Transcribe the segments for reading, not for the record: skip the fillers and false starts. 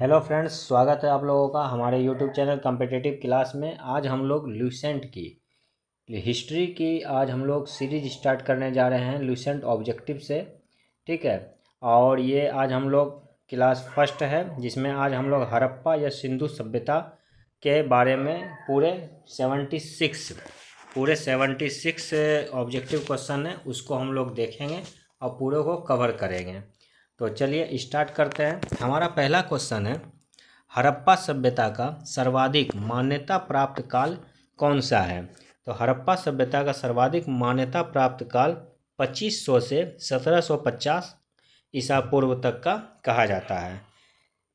Hello friends, स्वागत है आप लोगों का हमारे यूट्यूब चैनल कॉम्पिटिटिव क्लास में। आज हम लोग लुसेंट की हिस्ट्री की आज हम लोग सीरीज स्टार्ट करने जा रहे हैं लुसेंट ऑब्जेक्टिव से। ठीक है। और ये आज हम लोग क्लास फर्स्ट है, जिसमें आज हम लोग हड़प्पा या सिंधु सभ्यता के बारे में पूरे 76 ऑब्जेक्टिव क्वेश्चन है, उसको हम लोग देखेंगे और पूरे को कवर करेंगे। तो चलिए स्टार्ट करते हैं। हमारा पहला क्वेश्चन है, हड़प्पा सभ्यता का सर्वाधिक मान्यता प्राप्त काल कौन सा है? तो हड़प्पा सभ्यता का सर्वाधिक मान्यता प्राप्त काल 2500 से 1750 ईसा पूर्व तक का कहा जाता है।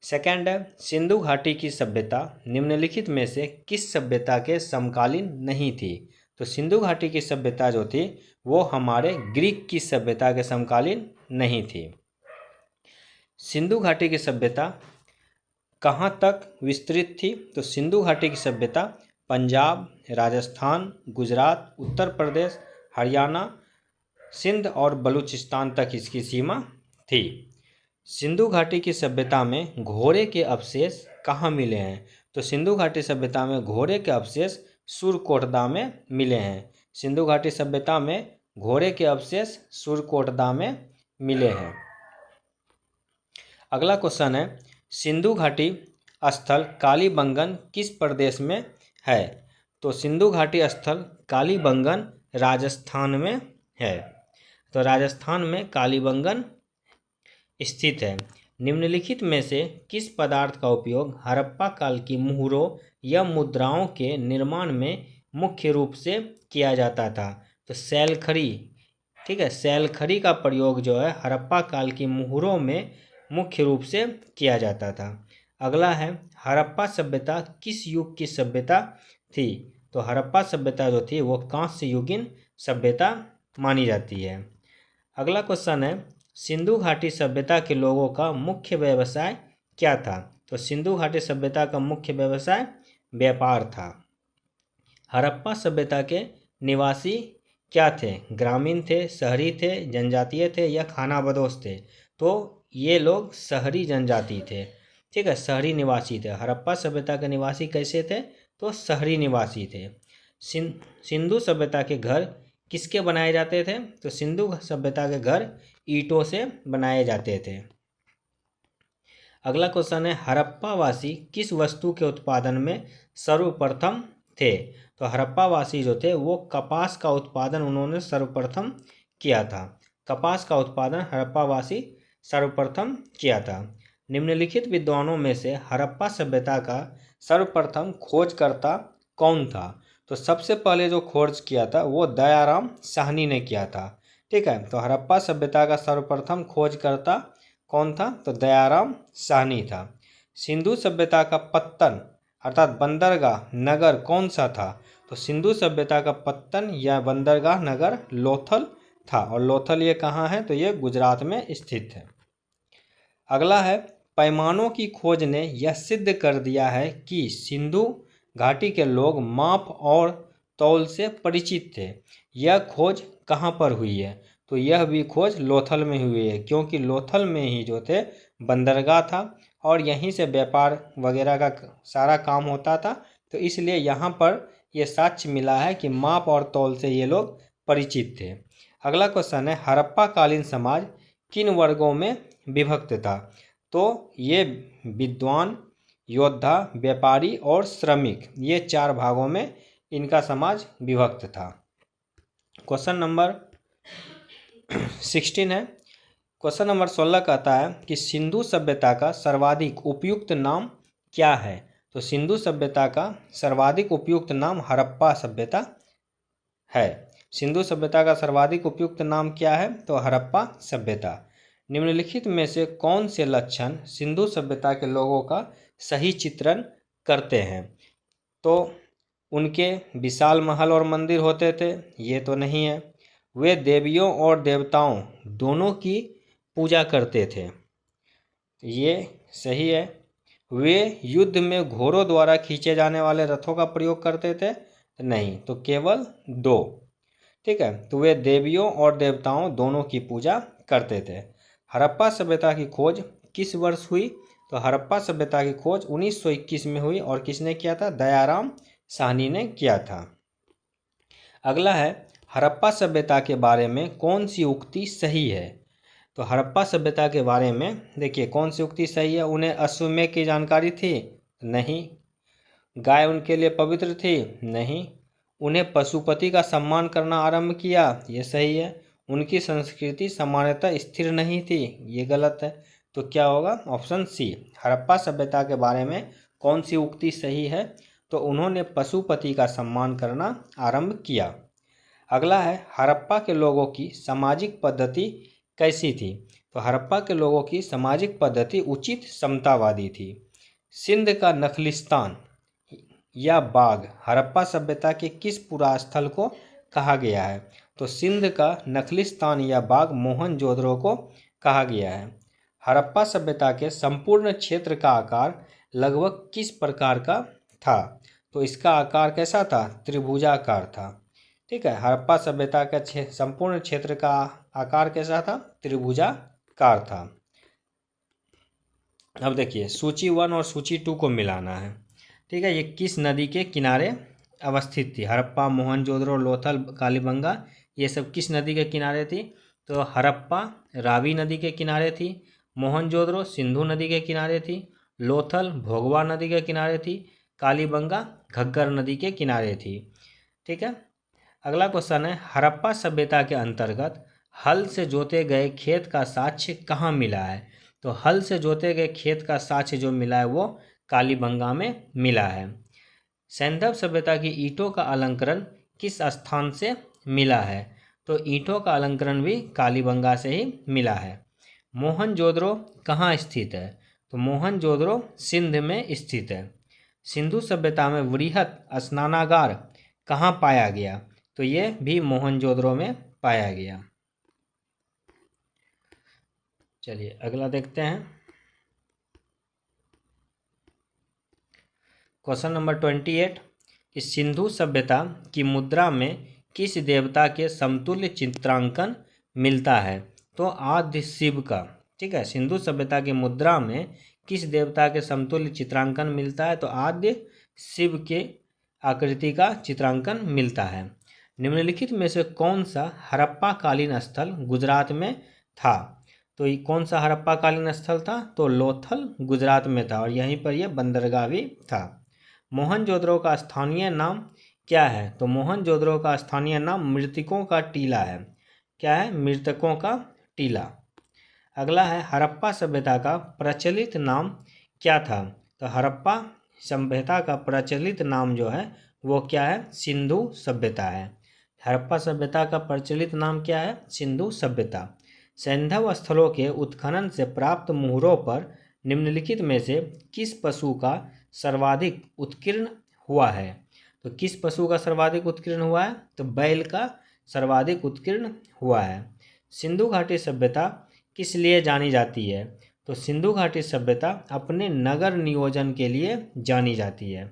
सेकेंड है, सिंधु घाटी की सभ्यता निम्नलिखित में से किस सभ्यता के समकालीन नहीं थी? तो सिंधु घाटी की सभ्यता जो थी वो हमारे ग्रीक की सभ्यता के समकालीन नहीं थी। सिंधु घाटी की सभ्यता कहाँ तक विस्तृत थी? तो सिंधु घाटी की सभ्यता पंजाब, राजस्थान, गुजरात, उत्तर प्रदेश, हरियाणा, सिंध और बलूचिस्तान तक इसकी सीमा थी। सिंधु घाटी की सभ्यता में घोड़े के अवशेष कहाँ मिले हैं? तो सिंधु घाटी सभ्यता में घोड़े के अवशेष सुरकोटदा में मिले हैं। सिंधु घाटी सभ्यता में घोड़े के अवशेष सुरकोटदा में मिले हैं। अगला क्वेश्चन है, सिंधु घाटी स्थल कालीबंगन किस प्रदेश में है? तो सिंधु घाटी स्थल कालीबंगन राजस्थान में है। तो राजस्थान में कालीबंगन स्थित है। निम्नलिखित में से किस पदार्थ का उपयोग हड़प्पा काल की मुहरों या मुद्राओं के निर्माण में मुख्य रूप से किया जाता था? तो सैलखड़ी। ठीक है, सैलखड़ी का प्रयोग जो है हड़प्पा काल की मुहरों में मुख्य रूप से किया जाता था। अगला है, हड़प्पा सभ्यता किस युग की सभ्यता थी? तो हड़प्पा सभ्यता जो थी वो कांस्य युगीन सभ्यता मानी जाती है। अगला क्वेश्चन है, सिंधु घाटी सभ्यता के लोगों का मुख्य व्यवसाय क्या था? तो सिंधु घाटी सभ्यता का मुख्य व्यवसाय व्यापार था। हड़प्पा सभ्यता के निवासी क्या थे? ग्रामीण थे, शहरी थे, जनजातीय थे या खानाबदोश थे? तो ये लोग शहरी जनजाति थे। ठीक है, शहरी निवासी थे। हड़प्पा सभ्यता के निवासी कैसे थे? तो शहरी निवासी थे। सिंधु सभ्यता के घर किसके बनाए जाते थे? तो सिंधु सभ्यता के घर ईंटों से बनाए जाते थे। अगला क्वेश्चन है, हड़प्पा वासी किस वस्तु के उत्पादन में सर्वप्रथम थे? तो हड़प्पा वासी जो थे वो कपास का उत्पादन उन्होंने सर्वप्रथम किया था। कपास का उत्पादन हड़प्पा वासी सर्वप्रथम किया था। निम्नलिखित विद्वानों में से हड़प्पा सभ्यता का सर्वप्रथम खोजकर्ता कौन था? तो सबसे पहले जो खोज किया था वो दयाराम साहनी ने किया था। ठीक है, तो हड़प्पा सभ्यता का सर्वप्रथम खोजकर्ता कौन था? तो दयाराम साहनी था। सिंधु सभ्यता का पत्तन अर्थात बंदरगाह नगर कौन सा था? तो सिंधु सभ्यता का पत्तन या बंदरगाह नगर लोथल था। और लोथल ये कहाँ है? तो ये गुजरात में स्थित है। अगला है, पैमानों की खोज ने यह सिद्ध कर दिया है कि सिंधु घाटी के लोग माप और तौल से परिचित थे। यह खोज कहाँ पर हुई है? तो यह भी खोज लोथल में हुई है, क्योंकि लोथल में ही जो थे बंदरगाह था और यहीं से व्यापार वगैरह का सारा काम होता था। तो इसलिए यहाँ पर यह साक्ष्य मिला है कि माप और तौल से ये लोग परिचित थे। अगला क्वेश्चन है, हड़प्पा कालीन समाज किन वर्गों में विभक्त था? तो ये विद्वान, योद्धा, व्यापारी और श्रमिक, ये 4 भागों में इनका समाज विभक्त था। क्वेश्चन नंबर 16 है। क्वेश्चन नंबर 16 कहता है कि सिंधु सभ्यता का सर्वाधिक उपयुक्त नाम क्या है? तो सिंधु सभ्यता का सर्वाधिक उपयुक्त नाम हड़प्पा सभ्यता है। सिंधु सभ्यता का सर्वाधिक उपयुक्त नाम क्या है? तो हड़प्पा सभ्यता। निम्नलिखित में से कौन से लक्षण सिंधु सभ्यता के लोगों का सही चित्रण करते हैं? तो उनके विशाल महल और मंदिर होते थे, ये तो नहीं है। वे देवियों और देवताओं दोनों की पूजा करते थे, ये सही है। वे युद्ध में घोड़ों द्वारा खींचे जाने वाले रथों का प्रयोग करते थे, नहीं। तो केवल 2। ठीक है, तो वे देवियों और देवताओं दोनों की पूजा करते थे। हड़प्पा सभ्यता की खोज किस वर्ष हुई? तो हड़प्पा सभ्यता की खोज 1921 में हुई और किसने किया था? दयाराम साहनी ने किया था। अगला है, हड़प्पा सभ्यता के बारे में कौन सी उक्ति सही है? तो हड़प्पा सभ्यता के बारे में देखिए कौन सी उक्ति सही है। उन्हें अश्वमेध की जानकारी थी? नहीं। गाय उनके लिए पवित्र थी? नहीं। उन्हें पशुपति का सम्मान करना आरंभ किया? ये सही है। उनकी संस्कृति सामान्यतः स्थिर नहीं थी? ये गलत है। तो क्या होगा? ऑप्शन सी, हड़प्पा सभ्यता के बारे में कौन सी उक्ति सही है? तो उन्होंने पशुपति का सम्मान करना आरंभ किया। अगला है, हड़प्पा के लोगों की सामाजिक पद्धति कैसी थी? तो हड़प्पा के लोगों की सामाजिक पद्धति उचित समतावादी थी। सिंध का नखलिस्तान या बाग हड़प्पा सभ्यता के किस पुरास्थल को कहा गया है? तो सिंध का नखलिस्तान या बाग मोहनजोदड़ो को कहा गया है। हड़प्पा सभ्यता के संपूर्ण क्षेत्र का आकार लगभग किस प्रकार का था? तो इसका आकार कैसा था? त्रिभुजाकार था। ठीक है, हड़प्पा सभ्यता का संपूर्ण क्षेत्र का आकार कैसा था? त्रिभुजाकार था। अब देखिए सूची 1 और सूची 2 को मिलाना है। ठीक है, ये किस नदी के किनारे अवस्थित थी? हड़प्पा, मोहनजोदड़ो, लोथल, कालीबंगा, ये सब किस नदी के किनारे थी? तो हड़प्पा रावी नदी के किनारे थी, मोहनजोदड़ो सिंधु नदी के किनारे थी, लोथल भोगवा नदी के किनारे थी, कालीबंगा घग्गर नदी के किनारे थी। ठीक है, अगला क्वेश्चन है, हड़प्पा सभ्यता के अंतर्गत हल से जोते गए खेत का साक्ष्य कहाँ मिला है? तो हल से जोते गए खेत का साक्ष्य जो मिला है वो कालीबंगा में मिला है। सैंधव सभ्यता की ईंटों का अलंकरण किस स्थान से मिला है? तो ईंटों का अलंकरण भी कालीबंगा से ही मिला है। मोहनजोदड़ो कहाँ स्थित है? तो मोहनजोदड़ो सिंध में स्थित है। सिंधु सभ्यता में वृहत स्नानागार कहाँ पाया गया? तो ये भी मोहनजोदड़ो में पाया गया। चलिए अगला देखते हैं। क्वेश्चन नंबर 28 कि सिंधु सभ्यता की मुद्रा में किस देवता के समतुल्य चित्रांकन मिलता है? तो आद्य शिव का। ठीक है, सिंधु सभ्यता की मुद्रा में किस देवता के समतुल्य चित्रांकन मिलता है? तो आद्य शिव के आकृति का चित्रांकन मिलता है। निम्नलिखित में से कौन सा हड़प्पा कालीन स्थल गुजरात में था? तो ये कौन सा हड़प्पा कालीन स्थल था? तो लोथल गुजरात में था और यहीं पर यह बंदरगाह भी था। मोहनजोदड़ो का स्थानीय नाम क्या है? तो मोहनजोदड़ो का स्थानीय नाम मृतकों का टीला है। क्या है? मृतकों का टीला। अगला है, हड़प्पा सभ्यता का प्रचलित नाम क्या था? तो हड़प्पा सभ्यता का प्रचलित नाम जो है वो क्या है? सिंधु सभ्यता है। हड़प्पा सभ्यता का प्रचलित नाम क्या है? सिंधु सभ्यता। सैंधव स्थलों के उत्खनन से प्राप्त मुहरों पर निम्नलिखित में से किस पशु का सर्वाधिक उत्कीर्ण हुआ है? तो किस पशु का सर्वाधिक उत्कीर्ण हुआ है? तो बैल का सर्वाधिक उत्कीर्ण हुआ है। सिंधु घाटी सभ्यता किस लिए जानी जाती है? तो सिंधु घाटी सभ्यता अपने नगर नियोजन के लिए जानी जाती है।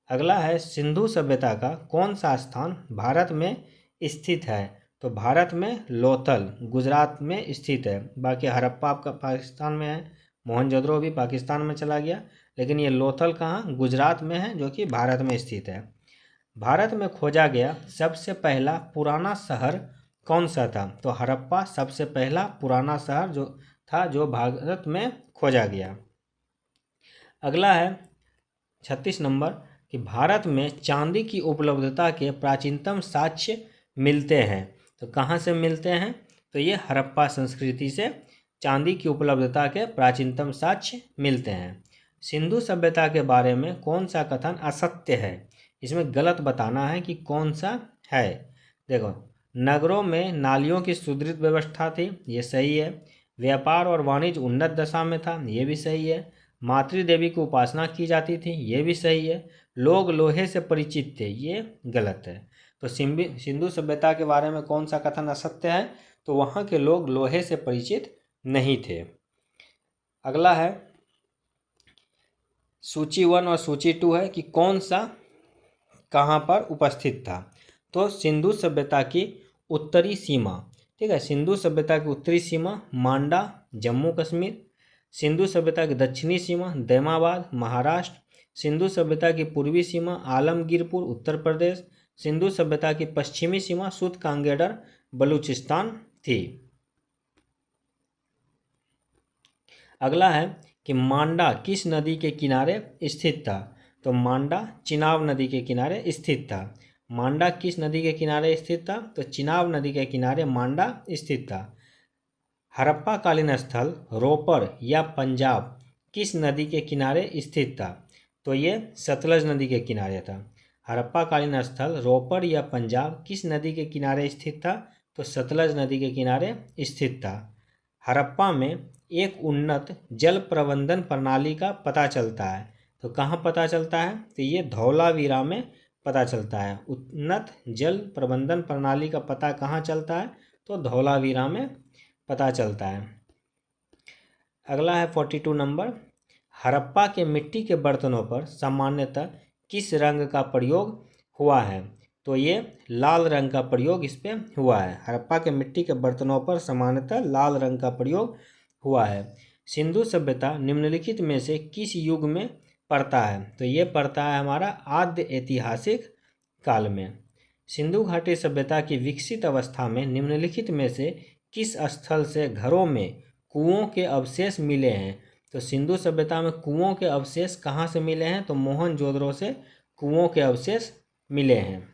अगला है, सिंधु सभ्यता का कौन सा स्थान भारत में स्थित है? तो भारत में लोथल गुजरात में स्थित है। बाकी हड़प्पा आपका पाकिस्तान में है, मोहनजोदड़ो भी पाकिस्तान में चला गया, लेकिन ये लोथल कहाँ? गुजरात में है, जो कि भारत में स्थित है। भारत में खोजा गया सबसे पहला पुराना शहर कौन सा था? तो हड़प्पा सबसे पहला पुराना शहर जो था जो भारत में खोजा गया। अगला है 36 नंबर कि भारत में चांदी की उपलब्धता के प्राचीनतम साक्ष्य मिलते हैं। तो कहाँ से मिलते हैं? तो ये हड़प्पा संस्कृति से चांदी की उपलब्धता के प्राचीनतम साक्ष्य मिलते हैं। सिंधु सभ्यता के बारे में कौन सा कथन असत्य है? इसमें गलत बताना है कि कौन सा है। देखो, नगरों में नालियों की सुदृढ़ व्यवस्था थी, ये सही है। व्यापार और वाणिज्य उन्नत दशा में था, ये भी सही है। मातृदेवी की उपासना की जाती थी, ये भी सही है। लोग लोहे से परिचित थे, ये गलत है। तो सिंधु सभ्यता के बारे में कौन सा कथन असत्य है? तो वहाँ के लोग लोहे से परिचित नहीं थे। अगला है सूची 1 और सूची 2 है कि कौन सा कहाँ पर उपस्थित था। तो सिंधु सभ्यता की उत्तरी सीमा, ठीक है, सिंधु सभ्यता की उत्तरी सीमा मांडा जम्मू कश्मीर, सिंधु सभ्यता की दक्षिणी सीमा दैमाबाद महाराष्ट्र, सिंधु सभ्यता की पूर्वी सीमा आलमगीरपुर उत्तर प्रदेश, सिंधु सभ्यता की पश्चिमी सीमा सुतकांगेडर बलूचिस्तान थी। अगला है कि मांडा किस नदी के किनारे स्थित था? तो मांडा चिनाब नदी के किनारे स्थित था। मांडा किस नदी के किनारे स्थित था? तो चिनाब नदी के किनारे मांडा स्थित था। हड़प्पा कालीन स्थल रोपर या पंजाब किस नदी के किनारे स्थित था? तो ये सतलज नदी के किनारे था। हड़प्पा कालीन स्थल रोपर या पंजाब किस नदी के किनारे स्थित था? तो सतलज नदी के किनारे स्थित था। हड़प्पा में एक उन्नत जल प्रबंधन प्रणाली का पता चलता है। तो कहाँ पता चलता है? तो ये धौलावीरा में पता चलता है। उन्नत जल प्रबंधन प्रणाली का पता कहाँ चलता है? तो धौलावीरा में पता चलता है। अगला है 42 नंबर, हड़प्पा के मिट्टी के बर्तनों पर सामान्यतः किस रंग का प्रयोग हुआ है? तो ये लाल रंग का प्रयोग इस पर हुआ है। हड़प्पा के मिट्टी के बर्तनों पर सामान्यतः लाल रंग का प्रयोग हुआ है। सिंधु सभ्यता निम्नलिखित में से किस युग में पड़ता है? तो ये पड़ता है हमारा आद्य ऐतिहासिक काल में। सिंधु घाटी सभ्यता की विकसित अवस्था में निम्नलिखित में से किस स्थल से घरों में कुओं के अवशेष मिले हैं? तो सिंधु सभ्यता में कुओं के अवशेष कहाँ से मिले हैं? तो मोहनजोदड़ो से कुओं के अवशेष मिले हैं।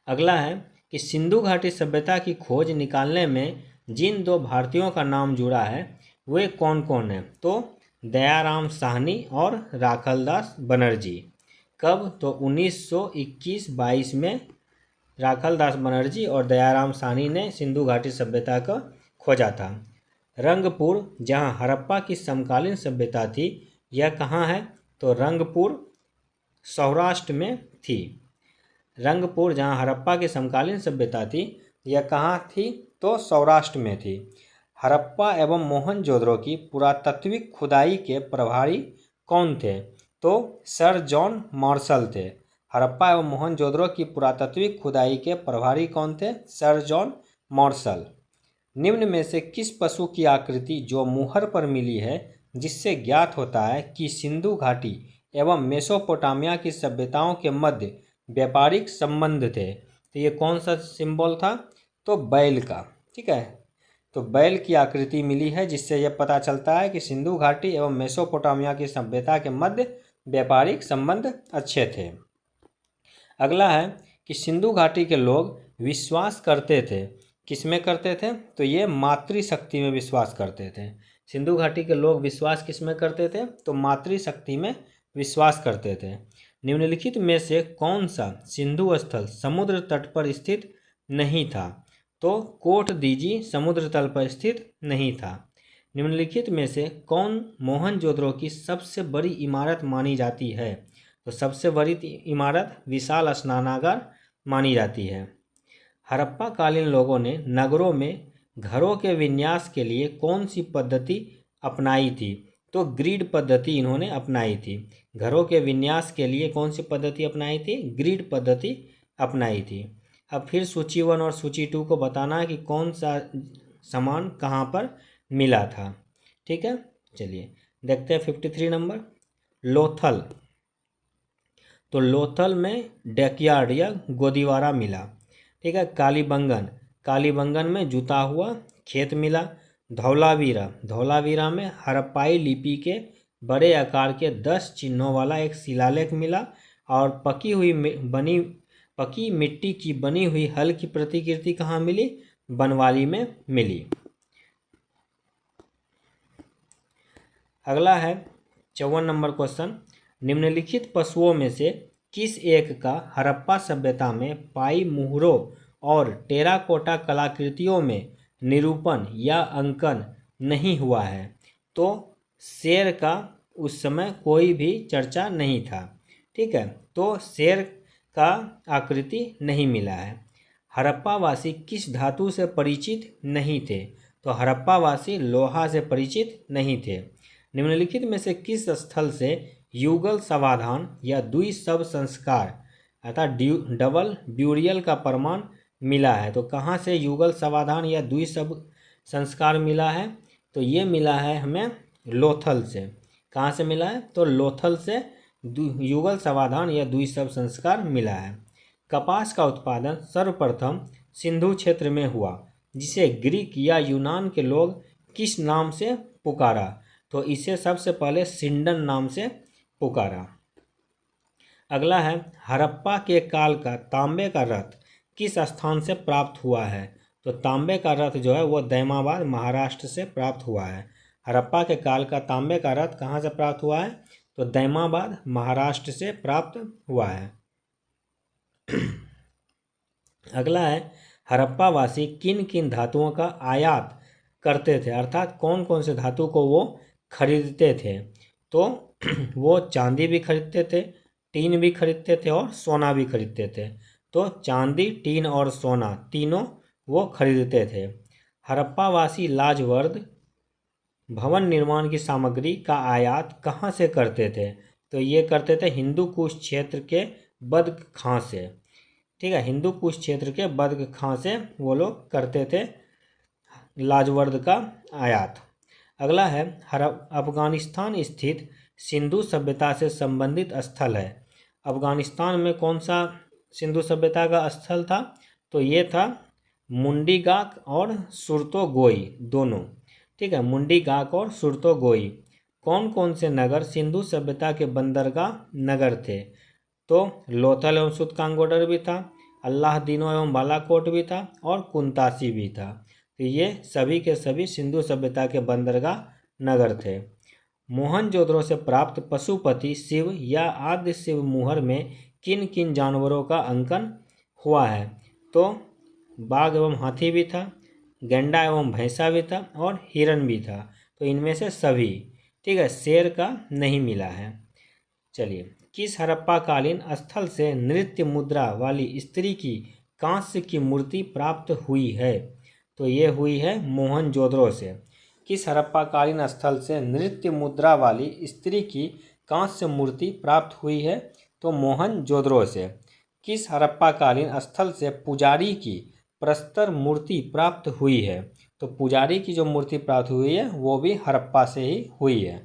अगला है कि सिंधु घाटी सभ्यता की खोज निकालने में जिन दो भारतीयों का नाम जुड़ा है वे कौन कौन हैं? तो दयाराम साहनी और राखलदास बनर्जी। कब? तो 1921-22 में राखलदास बनर्जी और दयाराम साहनी ने सिंधु घाटी सभ्यता को खोजा था। रंगपुर जहां हड़प्पा की समकालीन सभ्यता थी, यह कहाँ है? तो रंगपुर सौराष्ट्र में थी। रंगपुर जहां हड़प्पा की समकालीन सभ्यता थी, यह कहाँ थी? तो सौराष्ट्र में थी। हड़प्पा एवं मोहनजोदड़ो की पुरातात्विक खुदाई के प्रभारी कौन थे? तो सर जॉन मार्शल थे। हड़प्पा एवं मोहनजोदड़ो की पुरातात्विक खुदाई के प्रभारी कौन थे? Sir John Marshall. निम्न में से किस पशु की आकृति जो मुहर पर मिली है जिससे ज्ञात होता है कि सिंधु घाटी एवं मेसोपोटामिया की सभ्यताओं के मध्य व्यापारिक संबंध थे? तो ये कौन सा सिंबल था? तो बैल का। ठीक है, तो बैल की आकृति मिली है जिससे यह पता चलता है कि सिंधु घाटी एवं मेसोपोटामिया की सभ्यता के मध्य व्यापारिक संबंध अच्छे थे। अगला है कि सिंधु घाटी के लोग विश्वास करते थे, किसमें करते थे? तो ये मातृशक्ति में विश्वास करते थे। सिंधु घाटी के लोग विश्वास किसमें करते थे? तो मातृशक्ति में विश्वास करते थे। निम्नलिखित में से कौन सा सिंधु स्थल समुद्र तट पर स्थित नहीं था? तो कोट दीजी समुद्र तल पर स्थित नहीं था। निम्नलिखित में से कौन मोहनजोदड़ो की सबसे बड़ी इमारत मानी जाती है? तो सबसे बड़ी इमारत विशाल स्नानागार मानी जाती है। हड़प्पा कालीन लोगों ने नगरों में घरों के विन्यास के लिए कौन सी पद्धति अपनाई थी? तो ग्रिड पद्धति इन्होंने अपनाई थी। घरों के विन्यास के लिए कौन सी पद्धति अपनाई थी? ग्रिड पद्धति अपनाई थी। अब फिर सूची 1 और सूची 2 को बताना है कि कौन सा सामान कहाँ पर मिला था। ठीक है, चलिए देखते हैं 53 नंबर, लोथल। तो लोथल में डेकयार्ड या गोदीवारा मिला। ठीक है, कालीबंगन, कालीबंगन में जुता हुआ खेत मिला। धौलावीरा, धौलावीरा में हड़प्पाई लिपि के बड़े आकार के 10 चिन्हों वाला एक शिलालेख मिला। और पकी मिट्टी की बनी हुई हल की प्रतिकृति कहाँ मिली? बनवाली में मिली। अगला है 54 नंबर क्वेश्चन, निम्नलिखित पशुओं में से किस एक का हड़प्पा सभ्यता में पाई मुहरों और टेराकोटा कलाकृतियों में निरूपण या अंकन नहीं हुआ है? तो शेर का उस समय कोई भी चर्चा नहीं था। ठीक है, तो शेर का आकृति नहीं मिला है। हड़प्पावासी किस धातु से परिचित नहीं थे? तो हड़प्पावासी लोहा से परिचित नहीं थे। निम्नलिखित में से किस स्थल से युगल समाधान या द्विशव संस्कार अर्थात डबल ब्यूरियल का प्रमाण मिला है? तो कहाँ से युगल समाधान या द्विशव संस्कार मिला है? तो ये मिला है हमें लोथल से। कहाँ से मिला है? तो लोथल से युगल समाधान या द्विशव संस्कार मिला है। कपास का उत्पादन सर्वप्रथम सिंधु क्षेत्र में हुआ, जिसे ग्रीक या यूनान के लोग किस नाम से पुकारा? तो इसे सबसे पहले सिंडन नाम से पुकारा। अगला है, हड़प्पा के काल का तांबे का रथ किस स्थान से प्राप्त हुआ है? तो तांबे का रथ जो है वो दैमाबाद महाराष्ट्र से प्राप्त हुआ है। हड़प्पा के काल का तांबे का रथ कहाँ से प्राप्त हुआ है? तो दैमाबाद महाराष्ट्र से प्राप्त हुआ है। अगला है, हड़प्पा वासी किन किन धातुओं का आयात करते थे, अर्थात कौन कौन से धातु को वो खरीदते थे? तो वो चांदी भी खरीदते थे, टीन भी खरीदते थे और सोना भी खरीदते थे। तो चांदी, टीन और सोना तीनों वो खरीदते थे। हड़प्पावासी लाजवर्द भवन निर्माण की सामग्री का आयात कहाँ से करते थे? तो ये करते थे हिंदू कुश क्षेत्र के बद्ग खां से। ठीक है, हिंदू कुश क्षेत्र के बद्ग खां से वो लोग करते थे लाजवर्द का आयात। अगला है, अफगानिस्तान स्थित सिंधु सभ्यता से संबंधित स्थल है। अफगानिस्तान में कौन सा सिंधु सभ्यता का स्थल था? तो ये था मुंडीगाक और सुरतोगोई दोनों। ठीक है, मुंडीगाक और सुरतोगोई। कौन कौन से नगर सिंधु सभ्यता के बंदरगाह नगर थे? तो लोथल एवं सुतकांगोडर भी था, अल्लाहदीनो एवं बालाकोट भी था और कुंतासी भी था। तो ये सभी के सभी सिंधु सभ्यता के बंदरगाह नगर थे। मोहनजोदड़ो से प्राप्त पशुपति शिव या आद्य शिव मुहर में किन किन जानवरों का अंकन हुआ है? तो बाघ एवं हाथी भी था, गैंडा एवं भैंसा भी था और हिरन भी था। तो इनमें से सभी। ठीक है, शेर का नहीं मिला है। चलिए, किस हड़प्पाकालीन स्थल से नृत्य मुद्रा वाली स्त्री की कांस्य की मूर्ति प्राप्त हुई है? तो ये हुई है मोहनजोदड़ो से। किस हड़प्पाकालीन स्थल से नृत्य मुद्रा वाली स्त्री की कांस्य मूर्ति प्राप्त हुई है? तो मोहनजोदड़ो से। किस हड़प्पाकालीन स्थल से पुजारी की प्रस्तर मूर्ति प्राप्त हुई है? तो पुजारी की जो मूर्ति प्राप्त हुई है वो भी हड़प्पा से ही हुई है।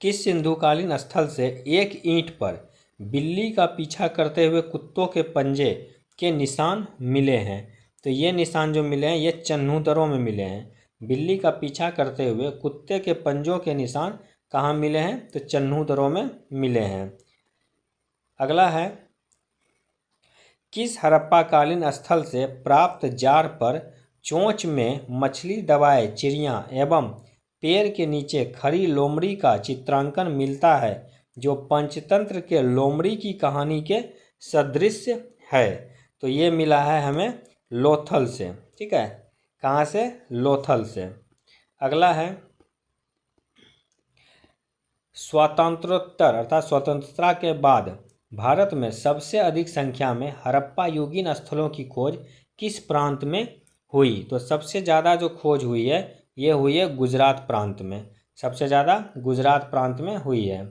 किस सिंधुकालीन स्थल से एक ईंट पर बिल्ली का पीछा करते हुए कुत्तों के पंजे के निशान मिले हैं? तो ये निशान जो मिले हैं ये चन्हूदरों में मिले हैं। बिल्ली का पीछा करते हुए कुत्ते के पंजों के निशान कहाँ मिले हैं? तो चन्हूदरों में मिले हैं। अगला है, किस हड़प्पाकालीन स्थल से प्राप्त जार पर चोंच में मछली दबाए चिड़िया एवं पेड़ के नीचे खड़ी लोमड़ी का चित्रांकन मिलता है, जो पंचतंत्र के लोमड़ी की कहानी के सदृश है? तो ये मिला है हमें लोथल से। ठीक है, कहाँ से? लोथल से। अगला है, स्वातंत्रोत्तर अर्थात स्वतंत्रता के बाद भारत में सबसे अधिक संख्या में हड़प्पा युगीन स्थलों की खोज किस प्रांत में हुई? तो सबसे ज़्यादा जो खोज हुई है ये हुई है गुजरात प्रांत में। सबसे ज़्यादा गुजरात प्रांत में हुई है।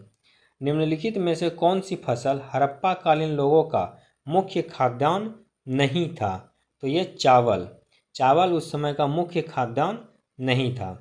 निम्नलिखित में से कौन सी फसल हड़प्पा कालीन लोगों का मुख्य खाद्यान्न नहीं था? तो ये चावल। चावल उस समय का मुख्य खाद्यान्न नहीं था।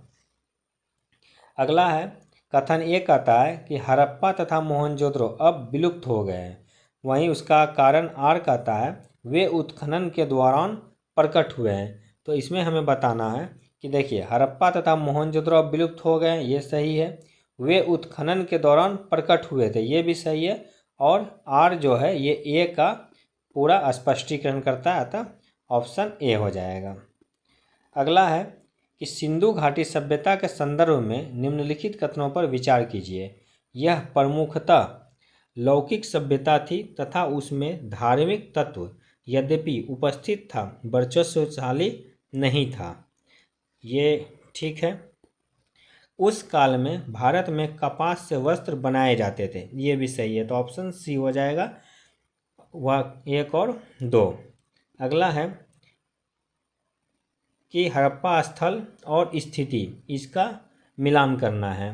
अगला है, कथन ये कहता है कि हड़प्पा तथा मोहनजोदड़ो अब विलुप्त हो गए हैं। वहीं उसका कारण आर कहता है वे उत्खनन के दौरान प्रकट हुए हैं। तो इसमें हमें बताना है कि देखिए, हड़प्पा तथा मोहनजोदड़ो अब विलुप्त हो गए हैं, ये सही है। वे उत्खनन के दौरान प्रकट हुए थे, ये भी सही है। और आर जो है ये ए का पूरा स्पष्टीकरण करता है, अतः ऑप्शन ए हो जाएगा। अगला है कि सिंधु घाटी सभ्यता के संदर्भ में निम्नलिखित कथनों पर विचार कीजिए। यह प्रमुखतः लौकिक सभ्यता थी तथा उसमें धार्मिक तत्व यद्यपि उपस्थित था, वर्चस्वशाली नहीं था। ये ठीक है। उस काल में भारत में कपास से वस्त्र बनाए जाते थे, ये भी सही है। तो ऑप्शन सी हो जाएगा, वह 1 और 2। अगला है कि हड़प्पा स्थल और स्थिति इसका मिलान करना है।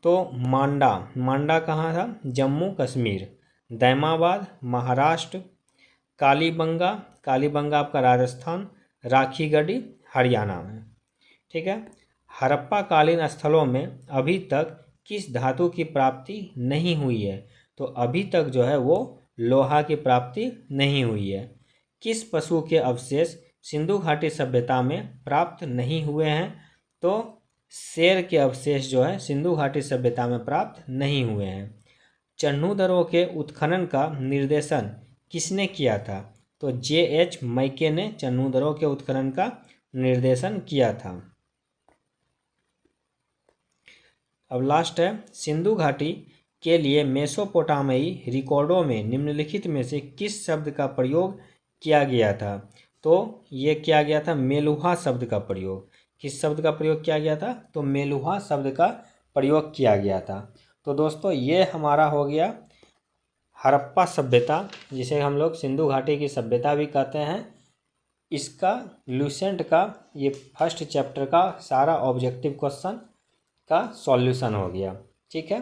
तो मांडा कहाँ था? जम्मू कश्मीर। दैमाबाद महाराष्ट्र। कालीबंगा आपका राजस्थान। राखीगढ़ी हरियाणा में। ठीक है। हड़प्पाकालीन स्थलों में अभी तक किस धातु की प्राप्ति नहीं हुई है? तो अभी तक जो है वो लोहा की प्राप्ति नहीं हुई है। किस पशु के अवशेष सिंधु घाटी सभ्यता में प्राप्त नहीं हुए हैं? तो शेर के अवशेष जो है सिंधु घाटी सभ्यता में प्राप्त नहीं हुए हैं। चन्हूदरों के उत्खनन का निर्देशन किसने किया था? तो J.H. मैके ने चन्हूदरों के उत्खनन का निर्देशन किया था। अब लास्ट है, सिंधु घाटी के लिए मेसोपोटामियाई रिकॉर्डों में निम्नलिखित में से किस शब्द का प्रयोग किया गया था? तो ये किया गया था मेलुहा शब्द का प्रयोग। किस शब्द का प्रयोग किया गया था? तो मेलुहा शब्द का प्रयोग किया गया था। तो दोस्तों ये हमारा हो गया हड़प्पा सभ्यता, जिसे हम लोग सिंधु घाटी की सभ्यता भी कहते हैं। इसका लुसेंट का ये फर्स्ट चैप्टर का सारा ऑब्जेक्टिव क्वेश्चन का सॉल्यूशन हो गया। ठीक है,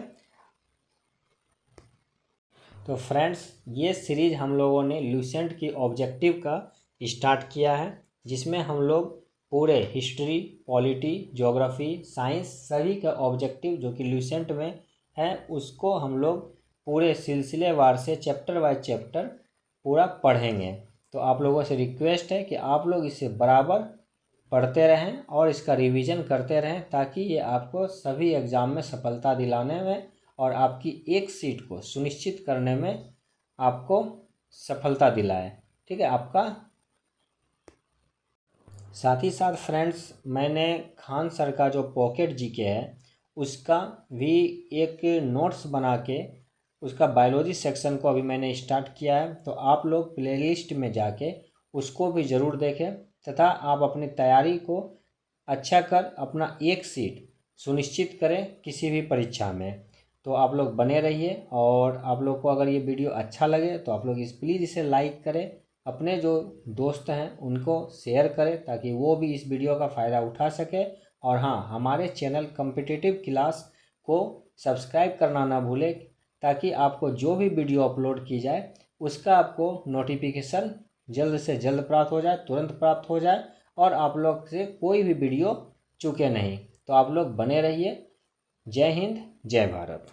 तो फ्रेंड्स ये सीरीज हम लोगों ने लुसेंट की ऑब्जेक्टिव का स्टार्ट किया है, जिसमें हम लोग पूरे हिस्ट्री, पॉलिटी, ज्योग्राफी, साइंस सभी का ऑब्जेक्टिव जो कि लुसेंट में है उसको हम लोग पूरे सिलसिलेवार से चैप्टर बाय चैप्टर पूरा पढ़ेंगे। तो आप लोगों से रिक्वेस्ट है कि आप लोग इसे बराबर पढ़ते रहें और इसका रिवीजन करते रहें, ताकि ये आपको सभी एग्ज़ाम में सफलता दिलाने में और आपकी एक सीट को सुनिश्चित करने में आपको सफलता दिलाए। ठीक है आपका। साथ ही साथ फ्रेंड्स मैंने खान सर का जो पॉकेट जीके है उसका भी एक नोट्स बना के उसका बायोलॉजी सेक्शन को अभी मैंने स्टार्ट किया है। तो आप लोग प्लेलिस्ट में जाके उसको भी ज़रूर देखें तथा आप अपनी तैयारी को अच्छा कर अपना एक सीट सुनिश्चित करें किसी भी परीक्षा में। तो आप लोग बने रहिए, और आप लोग को अगर ये वीडियो अच्छा लगे तो आप लोग प्लीज़ इसे लाइक करें, अपने जो दोस्त हैं उनको शेयर करें ताकि वो भी इस वीडियो का फ़ायदा उठा सके। और हाँ, हमारे चैनल कॉम्पिटिटिव क्लास को सब्सक्राइब करना ना भूलें, ताकि आपको जो भी वीडियो अपलोड की जाए उसका आपको नोटिफिकेशन जल्द से जल्द प्राप्त हो जाए, तुरंत प्राप्त हो जाए, और आप लोग से कोई भी वीडियो चूके नहीं। तो आप लोग बने रहिए। जय हिंद, जय भारत।